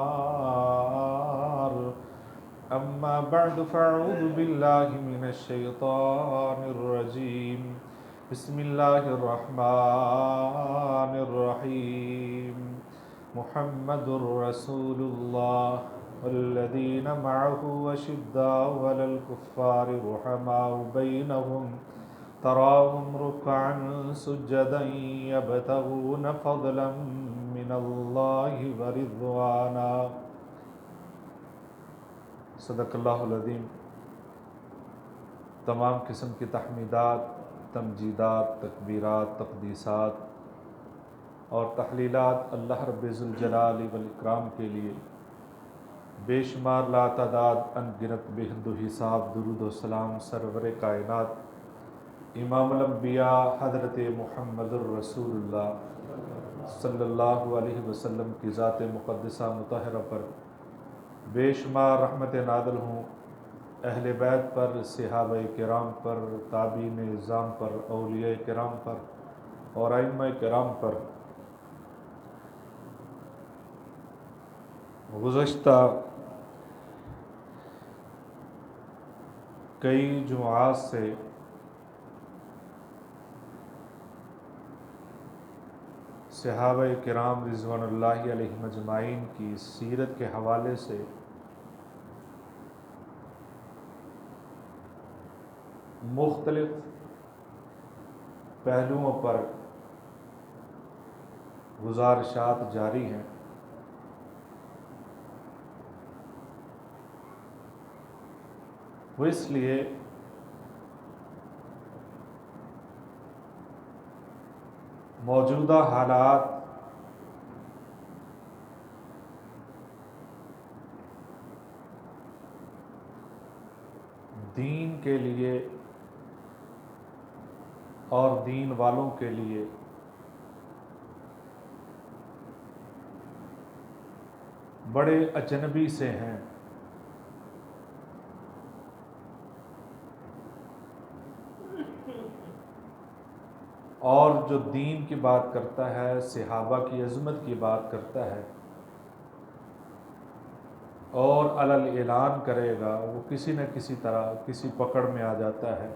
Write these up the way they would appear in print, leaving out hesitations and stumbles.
النار أما بعد فأعوذ بالله من الشيطان الرجيم بسم الله الرحمن الرحيم محمد رسول الله والذين معه أشداء على الكفار رحماء بينهم تراهم ركعا سجدا يبتغون فضلا من الله ورضوانا صدق اللہ العظیم۔ تمام قسم کی تحمیدات، تمجیدات، تکبیرات، تقدیسات اور تحلیلات اللہ رب ذوالجلال والاکرام کے لیے بے شمار لا تعداد ان گنت بے حد و حساب درود و سلام سرور کائنات امام الانبیاء حضرت محمد الرسول اللہ صلی اللہ علیہ وسلم کی ذات مقدسہ مطہرہ پر بے شمار رحمت نازل ہوں، اہل بیت پر، صحابہ کرام پر، تابعین اعظام پر، اولیاء کرام پر اور ائمہ کرام پر۔ گزشتہ کئی جمعات سے صحابہ کرام رضوان اللہ علیہم اجمعین کی سیرت کے حوالے سے مختلف پہلوؤں پر گزارشات جاری ہیں۔ وہ اس لیے موجودہ حالات دین کے لیے اور دین والوں کے لیے بڑے اجنبی سے ہیں۔ اور جو دین کی بات کرتا ہے، صحابہ کی عظمت کی بات کرتا ہے اور علل اعلان کرے گا، وہ کسی نہ کسی طرح کسی پکڑ میں آ جاتا ہے۔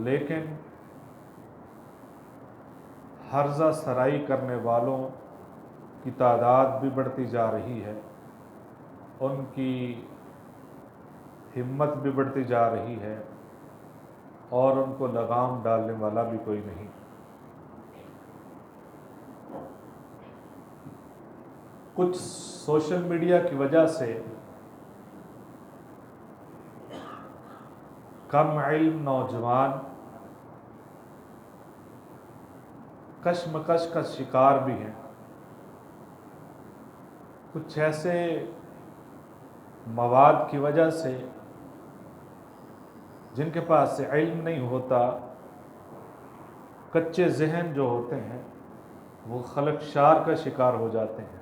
لیکن ہرزہ سرائی کرنے والوں کی تعداد بھی بڑھتی جا رہی ہے، ان کی ہمت بھی بڑھتی جا رہی ہے اور ان کو لگام ڈالنے والا بھی کوئی نہیں۔ کچھ سوشل میڈیا کی وجہ سے کم علم نوجوان کشمکش کا شکار بھی ہیں۔ کچھ ایسے مواد کی وجہ سے جن کے پاس علم نہیں ہوتا، کچے ذہن جو ہوتے ہیں، وہ خلقشار کا شکار ہو جاتے ہیں۔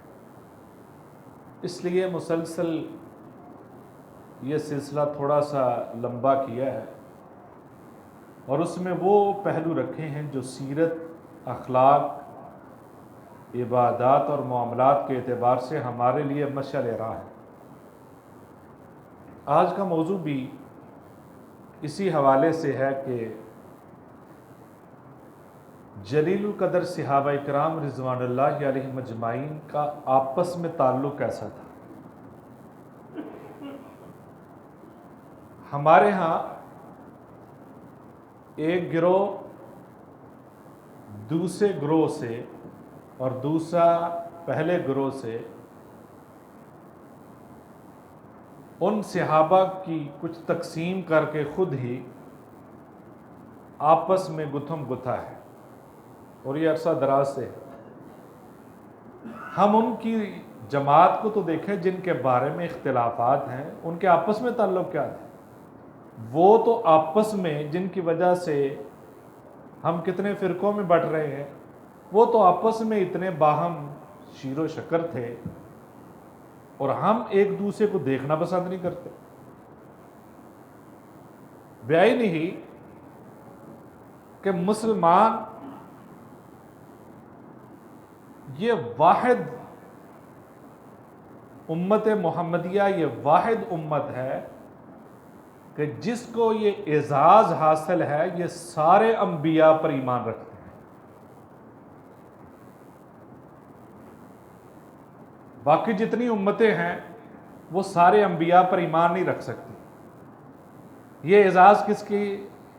اس لیے مسلسل یہ سلسلہ تھوڑا سا لمبا کیا ہے اور اس میں وہ پہلو رکھے ہیں جو سیرت، اخلاق، عبادات اور معاملات کے اعتبار سے ہمارے لیے مشعل راہ ہے۔ آج کا موضوع بھی اسی حوالے سے ہے کہ جلیل القدر صحابہ کرام رضوان اللہ علیہم اجمعین کا آپس میں تعلق کیسا تھا۔ ہمارے ہاں ایک گروہ دوسرے گروہ سے اور دوسرا پہلے گروہ سے ان صحابہ کی کچھ تقسیم کر کے خود ہی آپس میں گتھم گتھا ہے، اور یہ عرصہ دراز سے ہے۔ ہم ان کی جماعت کو تو دیکھیں جن کے بارے میں اختلافات ہیں، ان کے آپس میں تعلق کیا تھا؟ وہ تو آپس میں جن کی وجہ سے ہم کتنے فرقوں میں بٹ رہے ہیں، وہ تو آپس میں اتنے باہم شیر و شکر تھے، اور ہم ایک دوسرے کو دیکھنا پسند نہیں کرتے۔ بیائی نہیں کہ مسلمان یہ واحد امت محمدیہ، یہ واحد امت ہے کہ جس کو یہ اعزاز حاصل ہے، یہ سارے انبیاء پر ایمان رکھتے ہیں۔ باقی جتنی امتیں ہیں وہ سارے انبیاء پر ایمان نہیں رکھ سکتی۔ یہ اعزاز کس کے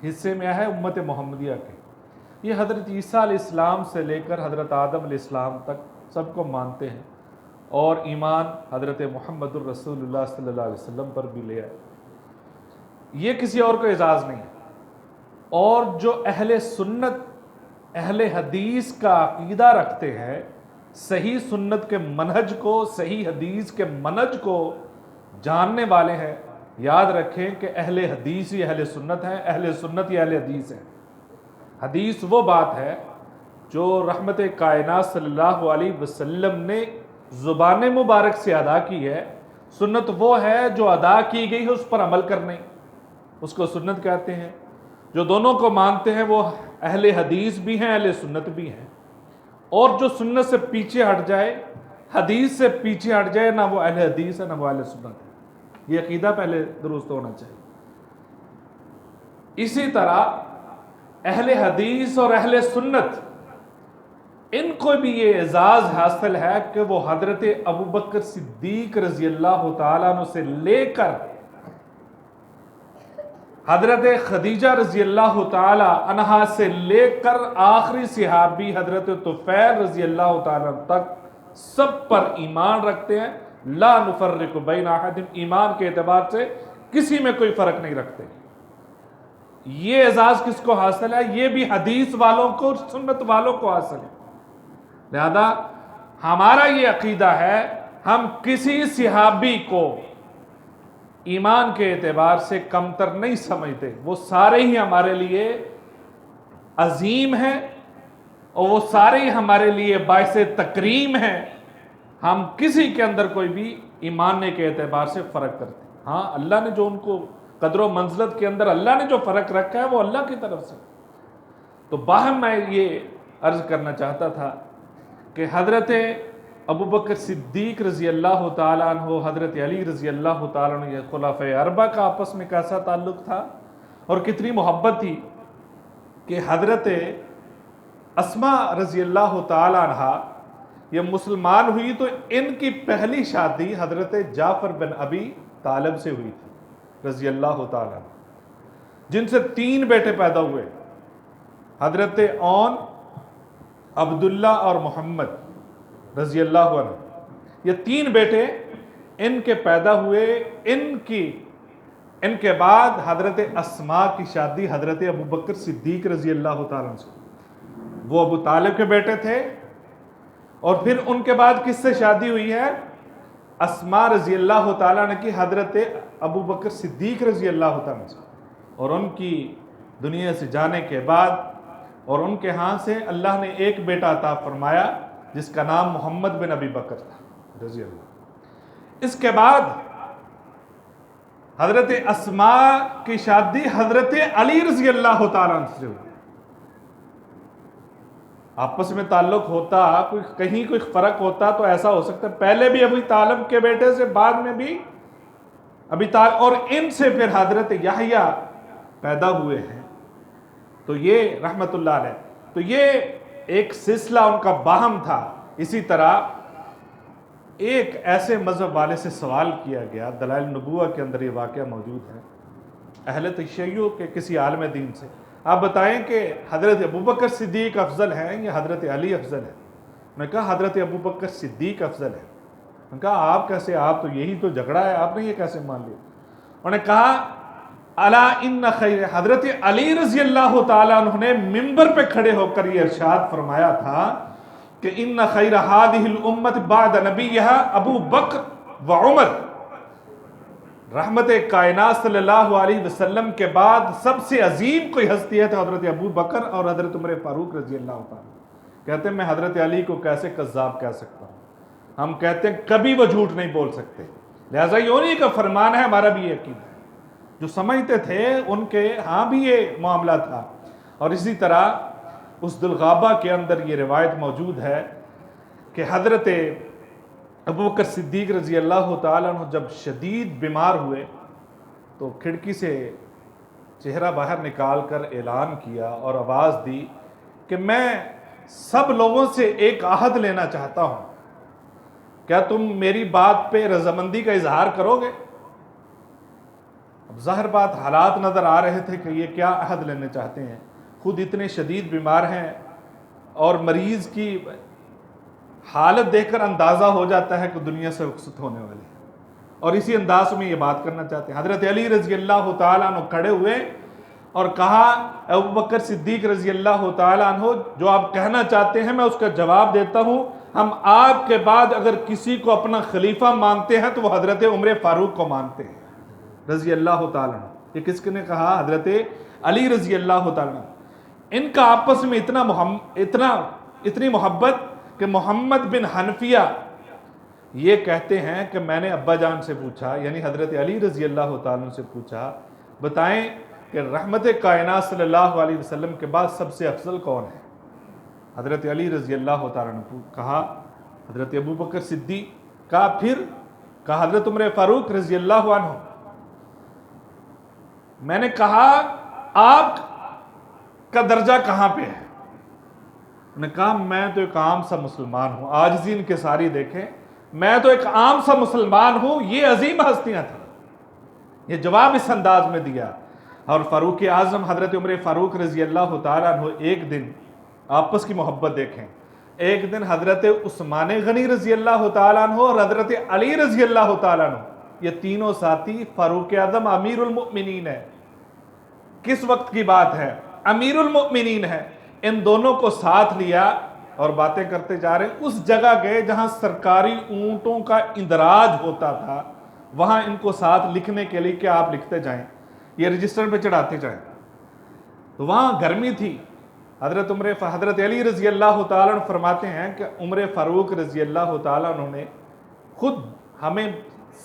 حصے میں ہے؟ امت محمدیہ کے۔ یہ حضرت عیسیٰ علیہ السلام سے لے کر حضرت آدم علیہ السلام تک سب کو مانتے ہیں، اور ایمان حضرت محمد الرسول اللہ صلی اللہ علیہ وسلم پر بھی لے آئے۔ یہ کسی اور کو اعزاز نہیں ہے۔ اور جو اہل سنت، اہل حدیث کا عقیدہ رکھتے ہیں، صحیح سنت کے منہج کو، صحیح حدیث کے منہج کو جاننے والے ہیں، یاد رکھیں کہ اہل حدیث ہی اہل سنت ہیں، اہل سنت ہی اہل حدیث ہیں۔ حدیث وہ بات ہے جو رحمت کائنات صلی اللہ علیہ وسلم نے زبان مبارک سے ادا کی ہے۔ سنت وہ ہے جو ادا کی گئی ہے، اس پر عمل کرنے، اس کو سنت کہتے ہیں۔ جو دونوں کو مانتے ہیں وہ اہل حدیث بھی ہیں، اہل سنت بھی ہیں۔ اور جو سنت سے پیچھے ہٹ جائے، حدیث سے پیچھے ہٹ جائے، نہ وہ اہل حدیث ہے نہ وہ اہل سنت ہے۔ یہ عقیدہ پہلے درست ہونا چاہیے۔ اسی طرح اہل حدیث اور اہل سنت، ان کو بھی یہ اعزاز حاصل ہے کہ وہ حضرت ابوبکر صدیق رضی اللہ تعالیٰ عنہ سے لے کر حضرت خدیجہ رضی اللہ تعالیٰ عنہا سے لے کر آخری صحابی حضرت طفیل رضی اللہ تعالیٰ عنہ تک سب پر ایمان رکھتے ہیں۔ لا نفرق بین احد، ایمان کے اعتبار سے کسی میں کوئی فرق نہیں رکھتے۔ یہ اعزاز کس کو حاصل ہے؟ یہ بھی حدیث والوں کو، سنت والوں کو حاصل ہے۔ لہذا ہمارا یہ عقیدہ ہے، ہم کسی صحابی کو ایمان کے اعتبار سے کمتر نہیں سمجھتے۔ وہ سارے ہی ہمارے لیے عظیم ہیں، اور وہ سارے ہی ہمارے لیے باعث تکریم ہیں۔ ہم کسی کے اندر کوئی بھی ایماننے کے اعتبار سے فرق کرتے ہیں۔ ہاں، اللہ نے جو ان کو قدر و منزلت کے اندر اللہ نے جو فرق رکھا ہے وہ اللہ کی طرف سے۔ تو باہم میں یہ عرض کرنا چاہتا تھا کہ حضرت ابوبکر صدیق رضی اللہ تعالیٰ عنہ، حضرت علی رضی اللہ تعالیٰ عنہ، یہ خلفائے اربعہ کا آپس میں کیسا تعلق تھا اور کتنی محبت تھی کہ حضرت اسماء رضی اللہ تعالیٰ عنہ یہ مسلمان ہوئی تو ان کی پہلی شادی حضرت جعفر بن ابی طالب سے ہوئی تھی رضی اللہ تعالیٰ عنہ، جن سے 3 بیٹے پیدا ہوئے، حضرت اون، عبداللہ اور محمد رضی اللہ عنہ۔ یہ 3 بیٹے ان کے پیدا ہوئے۔ ان کے بعد حضرت اسماء کی شادی حضرت ابوبکر صدیق رضی اللہ تعالیٰ عنہ سے، وہ ابو طالب کے بیٹے تھے۔ اور پھر ان کے بعد کس سے شادی ہوئی ہے؟ اسماء رضی اللہ تعالیٰ عنہ کی حضرت ابوبکر صدیق رضی اللہ تعالیٰ عنہ سے۔ اور ان کی دنیا سے جانے کے بعد اور ان کے ہاں سے اللہ نے ایک بیٹا عطا فرمایا جس کا نام محمد بن ابی بکر تھا رضی اللہ۔ اس کے بعد حضرت اسماء کی شادی حضرت علی رضی اللہ تعالیٰ عنہ سے ہوئی۔ آپس میں تعلق ہوتا، کہیں کوئی فرق ہوتا تو ایسا ہو سکتا ہے پہلے بھی ابی طالب کے بیٹے سے، بعد میں بھی ابی طالب، اور ان سے پھر حضرت یحییٰ پیدا ہوئے ہیں۔ تو یہ رحمت اللہ علیہ، تو یہ ایک سلسلہ ان کا باہم تھا۔ اسی طرح ایک ایسے مذہب والے سے سوال کیا گیا، دلائل النبوہ کے اندر یہ واقعہ موجود ہے، اہل تشیع کے کسی عالم دین سے، آپ بتائیں کہ حضرت ابوبکر صدیق افضل ہیں یا حضرت علی افضل ہیں؟ میں نے کہا حضرت ابوبکر صدیق افضل ہے۔ میں نے کہا آپ کیسے، آپ تو یہی تو جھگڑا ہے، آپ نے یہ کیسے مان لیا؟ انہوں نے کہا الا ان خیر، حضرت علی رضی اللہ تعالیٰ عنہ نے منبر پہ کھڑے ہو کر یہ ارشاد فرمایا تھا کہ ان خیر هذه الامت بعد نبیہا ابو بکر و عمر، رحمت کائنات صلی اللہ علیہ وسلم کے بعد سب سے عظیم کوئی ہستی ہے تو حضرت ابو بکر اور حضرت عمر فاروق رضی اللہ تعالیٰ۔ کہتے ہیں میں حضرت علی کو کیسے کذاب کہہ سکتا ہوں؟ ہم کہتے ہیں کبھی وہ جھوٹ نہیں بول سکتے، لہٰذا یہ انہی کا فرمان ہے، ہمارا بھی یہ عقیدہ ہے۔ جو سمجھتے تھے ان کے ہاں بھی یہ معاملہ تھا۔ اور اسی طرح اس ذوالغابہ کے اندر یہ روایت موجود ہے کہ حضرت ابوبکر صدیق رضی اللہ تعالیٰ عنہ جب شدید بیمار ہوئے تو کھڑکی سے چہرہ باہر نکال کر اعلان کیا اور آواز دی کہ میں سب لوگوں سے ایک عہد لینا چاہتا ہوں، کیا تم میری بات پہ رضامندی کا اظہار کرو گے؟ اب ظاہر بات حالات نظر آ رہے تھے کہ یہ کیا عہد لینے چاہتے ہیں، خود اتنے شدید بیمار ہیں اور مریض کی حالت دیکھ کر اندازہ ہو جاتا ہے کہ دنیا سے رخصت ہونے والی ہے، اور اسی انداز میں یہ بات کرنا چاہتے ہیں۔ حضرت علی رضی اللہ تعالیٰ عنہ کھڑے ہوئے اور کہا ابوبکر صدیق رضی اللہ تعالیٰ عنہ جو آپ کہنا چاہتے ہیں میں اس کا جواب دیتا ہوں، ہم آپ کے بعد اگر کسی کو اپنا خلیفہ مانتے ہیں تو وہ حضرت عمر فاروق کو مانتے ہیں رضی اللہ تعالیٰ عنہ۔ یہ کس نے کہا؟ حضرت علی رضی اللہ تعالیٰ عنہ۔ ان کا آپس میں اتنی محبت کہ محمد بن حنفیہ یہ کہتے ہیں کہ میں نے ابا جان سے پوچھا، یعنی حضرت علی رضی اللہ تعالیٰ عنہ سے پوچھا، بتائیں کہ رحمت کائنات صلی اللہ علیہ وسلم کے بعد سب سے افضل کون ہے؟ حضرت علی رضی اللہ تعالیٰ عنہ کہا حضرت ابوبکر صدیق، کہا حضرت عمر فاروق رضی اللہ عنہ۔ میں نے کہا آپ کا درجہ کہاں پہ ہے؟ انہوں نے کہا میں تو ایک عام سا مسلمان ہوں، عاجزی ان کے ساری دیکھیں، میں تو ایک عام سا مسلمان ہوں، یہ عظیم ہستیاں تھیں۔ یہ جواب اس انداز میں دیا، اور فاروق اعظم حضرت عمر فاروق رضی اللہ تعالیٰ عنہ ایک دن آپس کی محبت دیکھیں، ایک دن حضرت عثمان غنی رضی اللہ تعالیٰ عنہ اور حضرت علی رضی اللہ تعالیٰ عنہ، یہ تینوں ساتھی فاروق اعظم امیر المؤمنین ہے۔ کس وقت کی بات ہے؟ امیر المؤمنین ہے۔ ان دونوں کو ساتھ لیا اور باتیں کرتے جا رہے ہیں، اس جگہ گئے جہاں سرکاری اونٹوں کا اندراج ہوتا تھا، وہاں ان کو ساتھ لکھنے کے لیے کہ آپ لکھتے جائیں، یہ رجسٹر پہ چڑھاتے جائیں۔ تو وہاں گرمی تھی، حضرت علی رضی اللہ تعالیٰ عنہ فرماتے ہیں کہ عمر فاروق رضی اللہ تعالیٰ عنہ نے خود ہمیں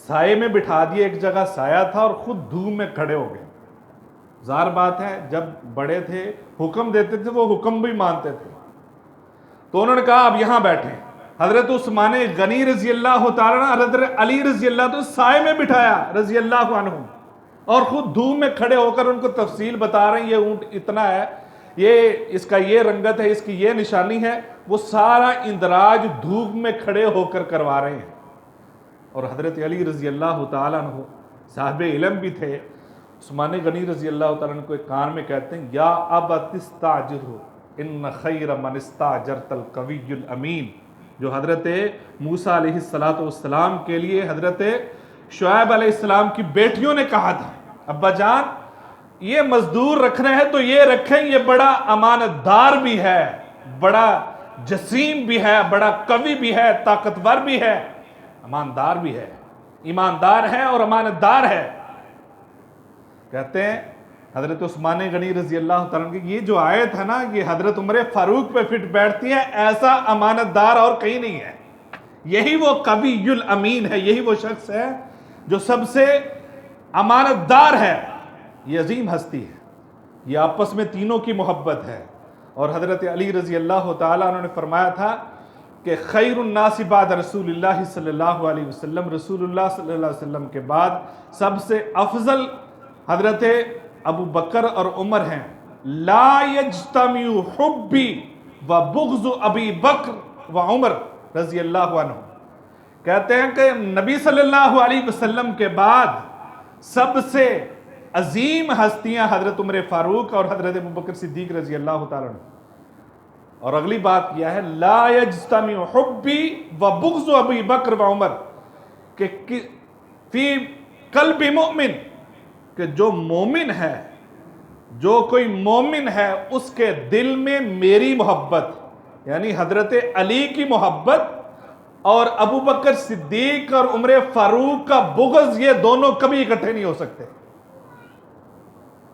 سائے میں بٹھا دیا، ایک جگہ سایہ تھا، اور خود دھوپ میں کھڑے ہو گئے۔ ظاہر بات ہے جب بڑے تھے حکم دیتے تھے، وہ حکم بھی مانتے تھے، تو انہوں نے کہا اب یہاں بیٹھیں۔ حضرت عثمان غنی رضی اللہ تعالیٰ عنہ حضرت علی رضی اللہ تعالیٰ سائے میں بٹھایا رضی اللہ عنہ، اور خود دھوپ میں کھڑے ہو کر ان کو تفصیل بتا رہے ہیں، یہ اونٹ اتنا ہے، اس کا یہ رنگت ہے، اس کی یہ نشانی ہے، وہ سارا اندراج دھوپ میں کھڑے ہو کر کروا رہے ہیں۔ اور حضرت علی رضی اللہ تعالیٰ عنہ صاحب علم بھی تھے، عثمان غنی رضی اللہ تعالیٰ عنہ کو ایک کان میں کہتے ہیں یا ابت استاجرہ ان خیر من استاجرت القوی الامین، جو حضرت موسیٰ علیہ السلام کے لیے حضرت شعیب علیہ السلام کی بیٹیوں نے کہا تھا ابا جان یہ مزدور رکھنا ہے تو یہ رکھیں، یہ بڑا امانت دار بھی ہے، بڑا جسیم بھی ہے، بڑا قوی بھی ہے، طاقتور بھی ہے، ایماندار بھی ہے، ایماندار ہے اور امانت دار ہے۔ کہتے ہیں حضرت عثمان غنی رضی اللہ تعالیٰ کی یہ جو آیت ہے نا، یہ حضرت عمر فاروق پہ فٹ بیٹھتی ہے، ایسا امانت دار اور کہیں نہیں ہے، یہی وہ قوی الامین ہے، یہی وہ شخص ہے جو سب سے امانت دار ہے، یہ عظیم ہستی ہے۔ یہ آپس میں تینوں کی محبت ہے، اور حضرت علی رضی اللہ تعالیٰ عنہ نے فرمایا تھا کہ خیر الناس بعد رسول اللہ صلی اللہ علیہ وسلم، رسول اللہ صلی اللہ علیہ وسلم کے بعد سب سے افضل حضرت ابو بکر اور عمر ہیں۔ لا یجتمع حبی و بغض ابی بکر و عمر رضی اللہ عنہ، کہتے ہیں کہ نبی صلی اللہ علیہ وسلم کے بعد سب سے عظیم ہستیاں حضرت عمر فاروق اور حضرت ابو بکر صدیق رضی اللہ تعالیٰ عنہ۔ اور اگلی بات کیا ہے؟ لا یجتمع حبی و بغض ابی بکر و عمر، کہ فی قلب مومن، کہ جو مومن ہے، جو کوئی مومن ہے اس کے دل میں میری محبت یعنی حضرت علی کی محبت اور ابو بکر صدیق اور عمر فاروق کا بغض، یہ دونوں کبھی اکٹھے نہیں ہو سکتے،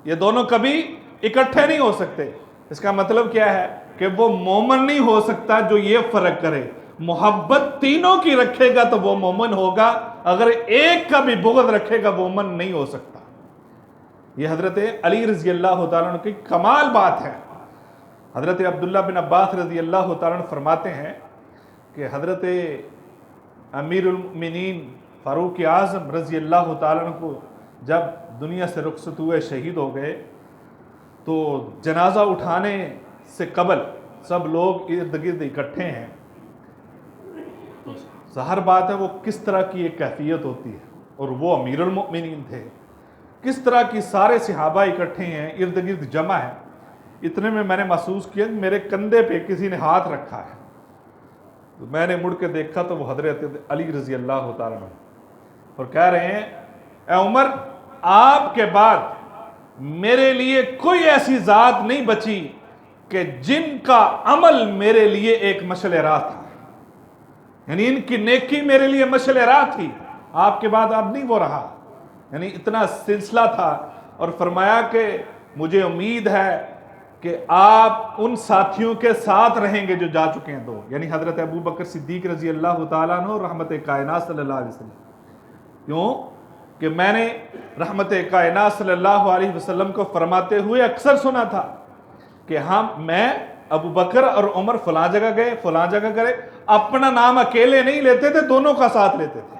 یہ دونوں کبھی اکٹھے نہیں ہو سکتے۔ اس کا مطلب کیا ہے کہ وہ مومن نہیں ہو سکتا جو یہ فرق کرے، محبت تینوں کی رکھے گا تو وہ مومن ہوگا، اگر ایک کا بھی بغض رکھے گا وہ مومن نہیں ہو سکتا۔ یہ حضرت علی رضی اللہ تعالیٰ عنہ کی کمال بات ہے۔ حضرت عبداللہ بن عباس رضی اللہ تعالیٰ عنہ فرماتے ہیں کہ حضرت امیر المؤمنین فاروق اعظم رضی اللہ تعالیٰ عنہ کو جب دنیا سے رخصت ہوئے، شہید ہو گئے، تو جنازہ اٹھانے سے قبل سب لوگ ارد گرد اکٹھے ہیں. ظاہر بات ہے وہ کس طرح کی ایک کیفیت ہوتی ہے، اور وہ امیر المؤمنین تھے، کس طرح کی سارے صحابہ اکٹھے ہیں، ارد گرد جمع ہے. اتنے میں میں نے محسوس کیا کہ میرے کندھے پہ کسی نے ہاتھ رکھا ہے. تو میں نے مڑ کے دیکھا تو وہ حضرت علی رضی اللہ تعالیٰ عنہ، اور کہہ رہے ہیں اے عمر، آپ کے بعد میرے لیے کوئی ایسی ذات نہیں بچی کہ جن کا عمل میرے لیے ایک مشعل راہ تھا، یعنی ان کی نیکی میرے لیے مشعل راہ تھی، آپ کے بعد اب نہیں وہ رہا. یعنی اتنا سلسلہ تھا. اور فرمایا کہ مجھے امید ہے کہ آپ ان ساتھیوں کے ساتھ رہیں گے جو جا چکے ہیں دو، یعنی حضرت ابو بکر صدیق رضی اللہ تعالیٰ عنہ، رحمت کائنات صلی اللہ علیہ وسلم. کیوں کہ میں نے رحمت کائنات صلی اللہ علیہ وسلم کو فرماتے ہوئے اکثر سنا تھا کہ میں ابو بکر اور عمر فلاں جگہ گئے، فلاں جگہ گئے، اپنا نام اکیلے نہیں لیتے تھے، دونوں کا ساتھ لیتے تھے.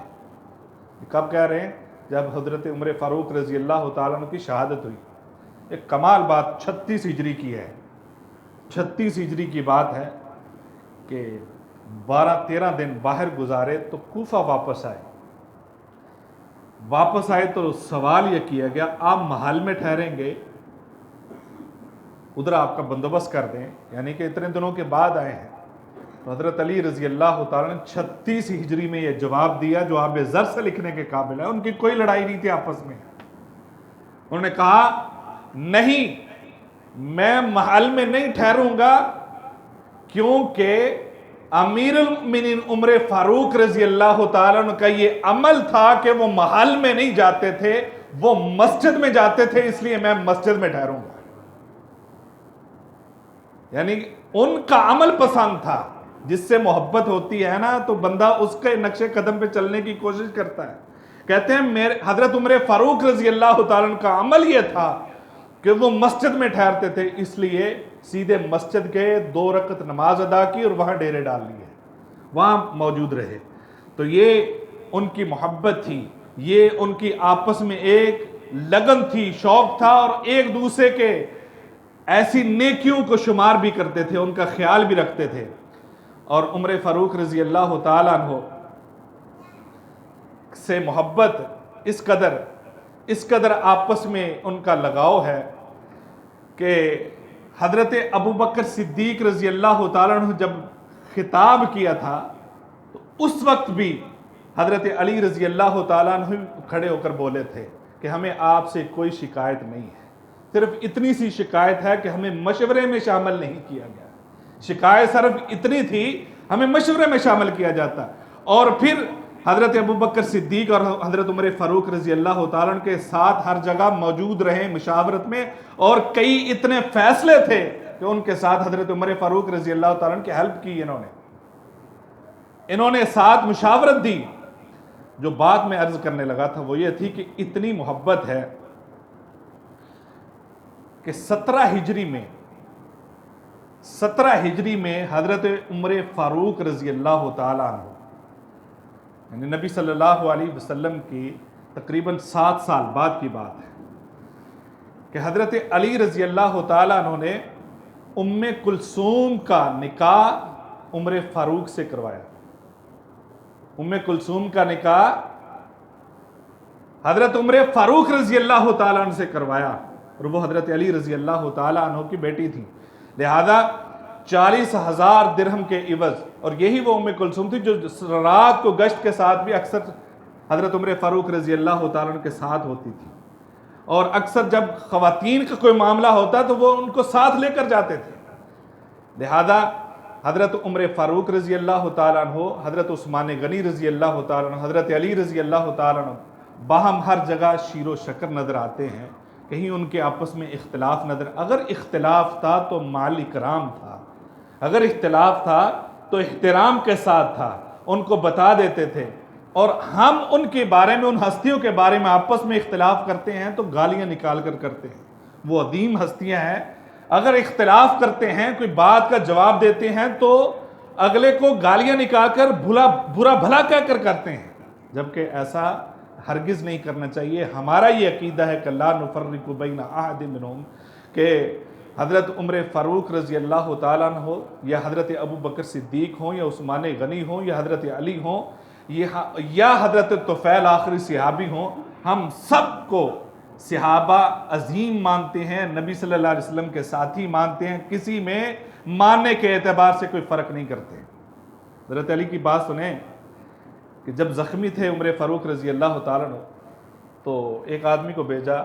کب کہہ رہے ہیں؟ جب حضرت عمر فاروق رضی اللہ تعالیٰ عنہ کی شہادت ہوئی. ایک کمال بات 36 ہجری کی ہے. 36 ہجری کی بات ہے کہ 12-13 دن باہر گزارے تو کوفہ واپس آئے تو سوال یہ کیا گیا آپ محل میں ٹھہریں گے، ادھر آپ کا بندوبست کر دیں، یعنی کہ اتنے دنوں کے بعد آئے ہیں. تو حضرت علی رضی اللہ تعالیٰ نے 36 ہجری میں یہ جواب دیا جو آپ زر سے لکھنے کے قابل ہے. ان کی کوئی لڑائی نہیں تھی آپس میں. انہوں نے کہا نہیں، میں محل میں نہیں ٹھہروں گا، کیونکہ امیر المؤمنین عمر فاروق رضی اللہ تعالیٰ عنہ کا یہ عمل تھا کہ وہ محل میں نہیں جاتے تھے، وہ مسجد میں جاتے تھے، اس لیے میں مسجد میں ٹھہروں گا. یعنی ان کا عمل پسند تھا. جس سے محبت ہوتی ہے نا تو بندہ اس کے نقش قدم پہ چلنے کی کوشش کرتا ہے. کہتے ہیں حضرت عمر فاروق رضی اللہ تعالیٰ عنہ کا عمل یہ تھا کہ وہ مسجد میں ٹھہرتے تھے، اس لیے سیدھے مسجد گئے، 2 رکعت نماز ادا کی اور وہاں ڈیرے ڈال لیے، وہاں موجود رہے. تو یہ ان کی محبت تھی، یہ ان کی آپس میں ایک لگن تھی، شوق تھا، اور ایک دوسرے کے ایسی نیکیوں کو شمار بھی کرتے تھے، ان کا خیال بھی رکھتے تھے. اور عمر فاروق رضی اللہ تعالیٰ عنہ سے محبت اس قدر آپس میں ان کا لگاؤ ہے کہ حضرت ابو بکر صدیق رضی اللہ تعالیٰ عنہ جب خطاب کیا تھا تو اس وقت بھی حضرت علی رضی اللہ تعالیٰ عنہ کھڑے ہو کر بولے تھے کہ ہمیں آپ سے کوئی شکایت نہیں ہے، صرف اتنی سی شکایت ہے کہ ہمیں مشورے میں شامل نہیں کیا گیا. شکایت صرف اتنی تھی، ہمیں مشورے میں شامل کیا جاتا. اور پھر حضرت ابو بکر صدیق اور حضرت عمر فاروق رضی اللہ تعالیٰ عنہ کے ساتھ ہر جگہ موجود رہے مشاورت میں، اور کئی اتنے فیصلے تھے کہ ان کے ساتھ حضرت عمر فاروق رضی اللہ تعالیٰ عنہ کی ہیلپ کی. انہوں نے ساتھ مشاورت دی. جو بات میں عرض کرنے لگا تھا وہ یہ تھی کہ اتنی محبت ہے کہ 17 ہجری میں حضرت عمر فاروق رضی اللہ تعالیٰ عنہ، یعنی نبی صلی اللہ علیہ وسلم کی تقریباً 7 سال بعد کی بات ہے کہ حضرت علی رضی اللہ تعالیٰ عنہ نے ام کلثوم کا نکاح عمر فاروق سے کروایا. ام کلثوم کا نکاح حضرت عمر فاروق رضی اللہ تعالیٰ عنہ سے کروایا، اور وہ حضرت علی رضی اللہ تعالیٰ عنہ کی بیٹی تھی. لہذا 40,000 درہم کے عوض، اور یہی وہ ام کلثوم تھی جو رات کو گشت کے ساتھ بھی اکثر حضرت عمر فاروق رضی اللہ تعالیٰ عنہ کے ساتھ ہوتی تھی، اور اکثر جب خواتین کا کوئی معاملہ ہوتا تو وہ ان کو ساتھ لے کر جاتے تھے. لہذا حضرت عمر فاروق رضی اللہ تعالیٰ عنہ، حضرت عثمان غنی رضی اللہ تعالیٰ عنہ، حضرت علی رضی اللہ تعالیٰ عنہ باہم ہر جگہ شیر و شکر نظر آتے ہیں. کہیں ان کے آپس میں اختلاف اگر اختلاف تھا تو مال اکرام تھا، اگر اختلاف تھا تو احترام کے ساتھ تھا، ان کو بتا دیتے تھے. اور ہم ان کے بارے میں، ان ہستیوں کے بارے میں آپس میں اختلاف کرتے ہیں تو گالیاں نکال کر کرتے ہیں. وہ عظیم ہستیاں ہیں، اگر اختلاف کرتے ہیں، کوئی بات کا جواب دیتے ہیں تو اگلے کو گالیاں نکال کر برا بھلا کہہ کر کرتے ہیں، جبکہ ایسا ہرگز نہیں کرنا چاہیے۔ ہمارا یہ عقیدہ ہے کہ لا نفرق بین احد منہم، کہ حضرت عمر فاروق رضی اللہ تعالیٰ عنہ ہو، یا حضرت ابو بکر صدیق ہوں، یا عثمان غنی ہوں، یا حضرت علی ہوں، یا حضرت طفیل آخری صحابی ہوں، ہم سب کو صحابہ عظیم مانتے ہیں، نبی صلی اللہ علیہ وسلم کے ساتھی مانتے ہیں، کسی میں ماننے کے اعتبار سے کوئی فرق نہیں کرتے۔ حضرت علی کی بات سنیں کہ جب زخمی تھے عمر فاروق رضی اللہ تعالیٰ عنہ، تو ایک آدمی کو بھیجا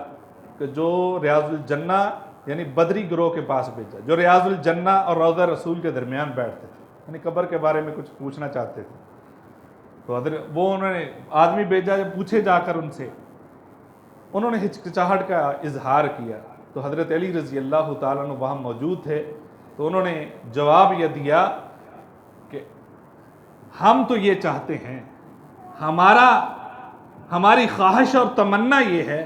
کہ جو ریاض الجنہ یعنی بدری گروہ کے پاس بھیجا، جو ریاض الجنہ اور روضہ رسول کے درمیان بیٹھتے تھے، یعنی قبر کے بارے میں کچھ پوچھنا چاہتے تھے۔ تو انہوں نے آدمی بھیجا، پوچھے جا کر ان سے، انہوں نے ہچکچاہٹ کا اظہار کیا، تو حضرت علی رضی اللہ تعالیٰ عنہ وہاں موجود تھے، تو انہوں نے جواب یہ دیا کہ ہم تو یہ چاہتے ہیں، ہماری خواہش اور تمنا یہ ہے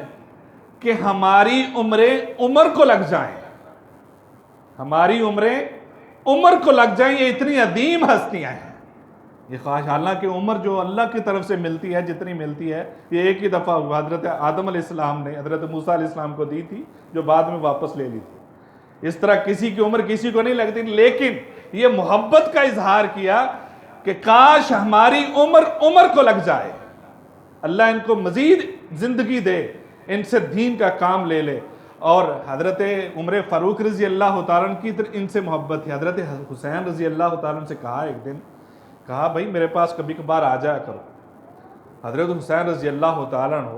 کہ ہماری عمریں عمر کو لگ جائیں، ہماری عمریں عمر کو لگ جائیں، یہ اتنی عظیم ہستیاں ہیں۔ یہ خواہش، حالانکہ عمر جو اللہ کی طرف سے ملتی ہے، جتنی ملتی ہے، یہ ایک ہی دفعہ حضرت آدم علیہ السلام نے حضرت موسیٰ علیہ السلام کو دی تھی، جو بعد میں واپس لے لی تھی۔ اس طرح کسی کی عمر کسی کو نہیں لگتی، لیکن یہ محبت کا اظہار کیا کہ کاش ہماری عمر کو لگ جائے، اللہ ان کو مزید زندگی دے، ان سے دین کا کام لے لے۔ اور حضرت عمر فاروق رضی اللہ تعالیٰ عنہ کی ان سے محبت ہے۔ حضرت حسین رضی اللہ تعالیٰ عنہ سے کہا ایک دن، کہا بھائی میرے پاس کبھی کبھار آ جایا کرو۔ حضرت حسین رضی اللہ تعالیٰ عنہ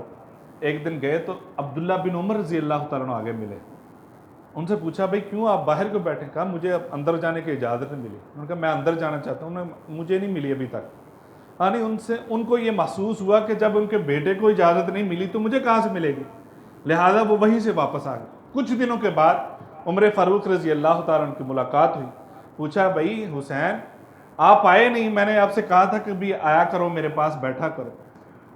ایک دن گئے تو عبداللہ بن عمر رضی اللہ تعالیٰ عنہ آگے ملے، ان سے پوچھا بھائی کیوں آپ باہر کیوں بیٹھے؟ کہا مجھے اب اندر جانے کی اجازت نہیں ملی۔ انہوں نے کہا میں اندر جانا چاہتا ہوں، مجھے نہیں ملی ابھی تک۔ یعنی ان کو یہ محسوس ہوا کہ جب ان کے بیٹے کو اجازت نہیں ملی تو مجھے کہاں سے ملے گی، لہذا وہ وہیں سے واپس آ گئے۔ کچھ دنوں کے بعد عمر فاروق رضی اللہ تعالیٰ عنہ کی ملاقات ہوئی، پوچھا بھائی حسین آپ آئے نہیں، میں نے آپ سے کہا تھا کہ بھی آیا کرو میرے پاس بیٹھا کرو۔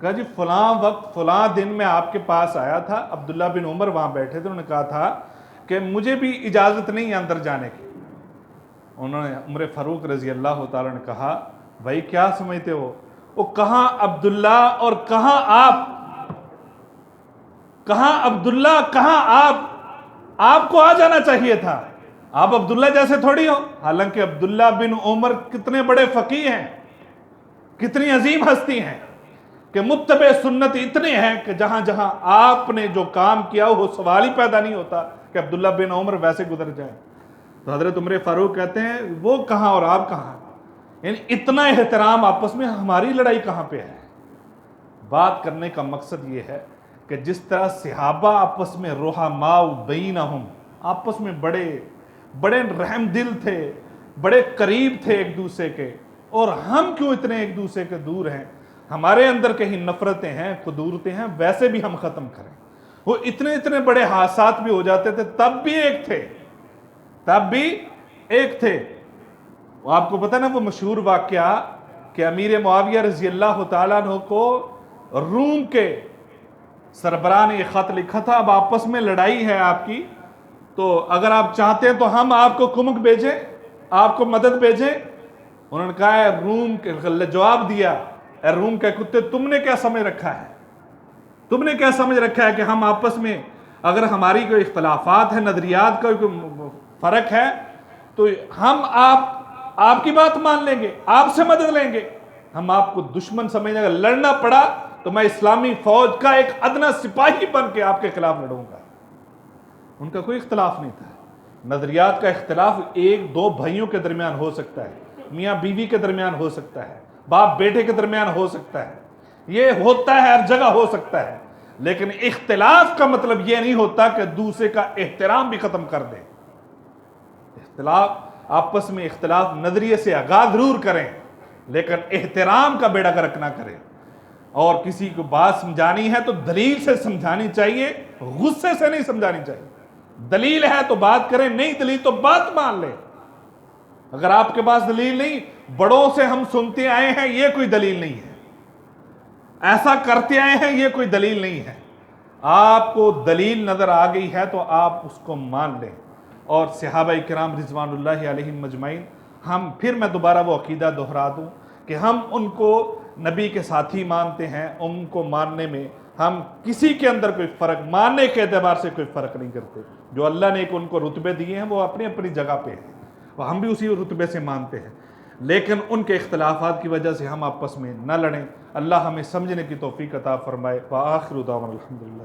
کہا جی فلاں وقت فلاں دن میں آپ کے پاس آیا تھا، عبداللہ بن عمر وہاں بیٹھے تھے، انہوں نے کہا تھا کہ مجھے بھی اجازت نہیں ہے اندر جانے کی۔ انہوں نے عمر فاروق رضی اللہ تعالیٰ نے کہا بھائی کیا سمجھتے ہو، وہ کہاں عبداللہ اور کہاں آپ، کہاں عبداللہ کہاں آپ کو آ جانا چاہیے تھا، آپ عبداللہ جیسے تھوڑی ہو۔ حالانکہ عبداللہ بن عمر کتنے بڑے فقیہ ہیں، کتنی عظیم ہستی ہیں، کہ متبع سنت اتنے ہیں کہ جہاں جہاں آپ نے جو کام کیا وہ سوال ہی پیدا نہیں ہوتا کہ عبداللہ بن عمر ویسے گزر جائیں۔ تو حضرت عمر فاروق کہتے ہیں وہ کہاں اور آپ کہاں، یعنی اتنا احترام آپس میں، ہماری لڑائی کہاں پہ ہے۔ بات کرنے کا مقصد یہ ہے کہ جس طرح صحابہ آپس میں رحماء بینہم، آپس میں بڑے رحم دل تھے، بڑے قریب تھے ایک دوسرے کے، اور ہم کیوں اتنے ایک دوسرے کے دور ہیں، ہمارے اندر کہیں نفرتیں ہیں، قدورتیں ہیں، ویسے بھی ہم ختم کریں۔ وہ اتنے بڑے حادثات بھی ہو جاتے تھے تب بھی ایک تھے۔ آپ کو پتہ نا وہ مشہور واقعہ کہ امیر معاویہ رضی اللہ تعالیٰ عنہ کو روم کے سربراہ نے یہ خط لکھا تھا، اب آپس میں لڑائی ہے آپ کی، تو اگر آپ چاہتے ہیں تو ہم آپ کو کمک بھیجیں، آپ کو مدد بھیجیں۔ انہوں نے کہا روم کے جواب دیا، اے روم کے کتے تم نے کیا سمجھ رکھا ہے کہ ہم آپس میں اگر ہماری کوئی اختلافات ہیں، نظریات کا کوئی فرق ہے تو ہم آپ کی بات مان لیں گے، آپ سے مدد لیں گے، ہم آپ کو دشمن سمجھیں گے، لڑنا پڑا تو میں اسلامی فوج کا ایک ادنا سپاہی بن کے آپ کے خلاف لڑوں گا۔ ان کا کوئی اختلاف نہیں تھا۔ نظریات کا اختلاف ایک دو بھائیوں کے درمیان ہو سکتا ہے، میاں بیوی کے درمیان ہو سکتا ہے، باپ بیٹے کے درمیان ہو سکتا ہے، یہ ہوتا ہے، ہر جگہ ہو سکتا ہے، لیکن اختلاف کا مطلب یہ نہیں ہوتا کہ دوسرے کا احترام بھی ختم کر دیں۔ اختلاف آپس میں اختلاف نظریے سے آغاز ضرور کریں، لیکن احترام کا بیڑا گرک نہ کریں۔ اور کسی کو بات سمجھانی ہے تو دلیل سے سمجھانی چاہیے، غصے سے نہیں سمجھانی چاہیے۔ دلیل ہے تو بات کریں، نہیں دلیل تو بات مان لیں۔ اگر آپ کے پاس دلیل نہیں، بڑوں سے ہم سنتے آئے ہیں یہ کوئی دلیل نہیں ہے، ایسا کرتے آئے ہیں یہ کوئی دلیل نہیں ہے۔ آپ کو دلیل نظر آ گئی ہے تو آپ اس کو مان لیں۔ اور صحابہ کرام رضوان اللہ علیہم مجمعین پھر میں دوبارہ وہ عقیدہ دہرا دوں کہ ہم ان کو نبی کے ساتھی مانتے ہیں، ان کو ماننے میں ہم کسی کے اندر کوئی فرق، ماننے کے اعتبار سے کوئی فرق نہیں کرتے۔ جو اللہ نے ان کو رتبے دیے ہیں وہ اپنی اپنی جگہ پہ ہیں، اور ہم بھی اسی رتبے سے مانتے ہیں، لیکن ان کے اختلافات کی وجہ سے ہم آپس میں نہ لڑیں۔ اللہ ہمیں سمجھنے کی توفیق عطا فرمائے۔ وآخر دعوانا الحمدللہ۔